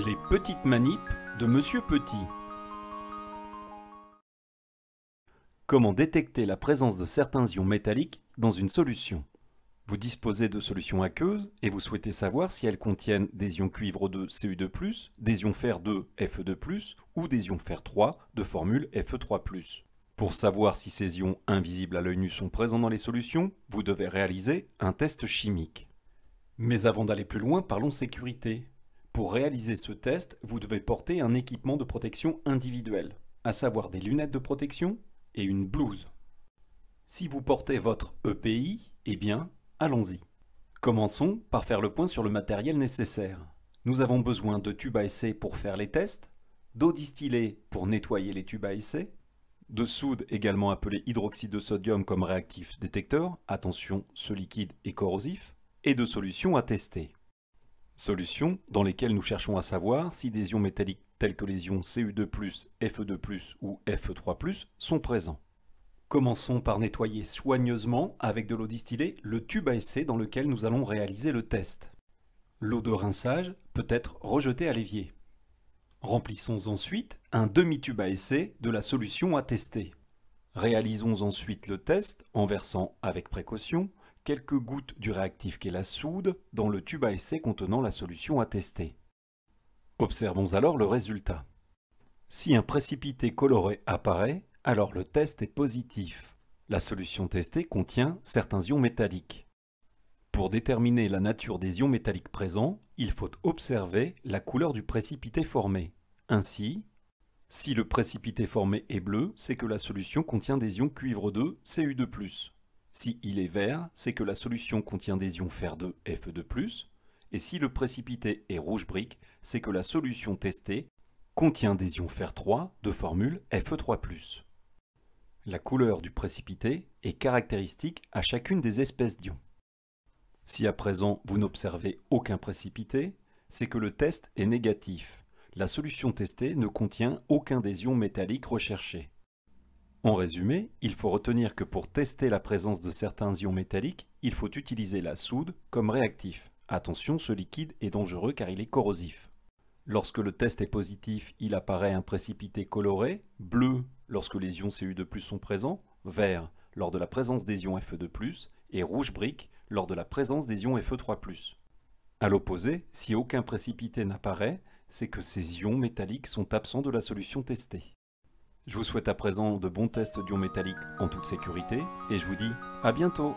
Les petites manips de Monsieur Petit. Comment détecter la présence de certains ions métalliques dans une solution? Vous disposez de solutions aqueuses et vous souhaitez savoir si elles contiennent des ions cuivre 2 Cu2+, des ions fer 2 Fe2+, ou des ions fer 3 de formule Fe3+. Pour savoir si ces ions invisibles à l'œil nu sont présents dans les solutions, vous devez réaliser un test chimique. Mais avant d'aller plus loin, parlons sécurité. Pour réaliser ce test, vous devez porter un équipement de protection individuel, à savoir des lunettes de protection et une blouse. Si vous portez votre EPI, eh bien, allons-y. Commençons par faire le point sur le matériel nécessaire. Nous avons besoin de tubes à essai pour faire les tests, d'eau distillée pour nettoyer les tubes à essai, de soude également appelée hydroxyde de sodium comme réactif détecteur, attention, ce liquide est corrosif, et de solutions à tester. Solutions dans lesquelles nous cherchons à savoir si des ions métalliques tels que les ions Cu2+, Fe2+, ou Fe3+, sont présents. Commençons par nettoyer soigneusement avec de l'eau distillée le tube à essai dans lequel nous allons réaliser le test. L'eau de rinçage peut être rejetée à l'évier. Remplissons ensuite un demi-tube à essai de la solution à tester. Réalisons ensuite le test en versant avec précaution quelques gouttes du réactif qu'est la soude dans le tube à essai contenant la solution à tester. Observons alors le résultat. Si un précipité coloré apparaît, alors le test est positif. La solution testée contient certains ions métalliques. Pour déterminer la nature des ions métalliques présents, il faut observer la couleur du précipité formé. Ainsi, si le précipité formé est bleu, c'est que la solution contient des ions cuivre 2 Cu2+. Si il est vert, c'est que la solution contient des ions fer 2 Fe2+, et si le précipité est rouge brique, c'est que la solution testée contient des ions fer 3 de formule Fe3+. La couleur du précipité est caractéristique à chacune des espèces d'ions. Si à présent vous n'observez aucun précipité, c'est que le test est négatif. La solution testée ne contient aucun des ions métalliques recherchés. En résumé, il faut retenir que pour tester la présence de certains ions métalliques, il faut utiliser la soude comme réactif. Attention, ce liquide est dangereux car il est corrosif. Lorsque le test est positif, il apparaît un précipité coloré, bleu lorsque les ions Cu2+ sont présents, vert lors de la présence des ions Fe2+, et rouge brique lors de la présence des ions Fe3+. A l'opposé, si aucun précipité n'apparaît, c'est que ces ions métalliques sont absents de la solution testée. Je vous souhaite à présent de bons tests d'ions métalliques en toute sécurité et je vous dis à bientôt.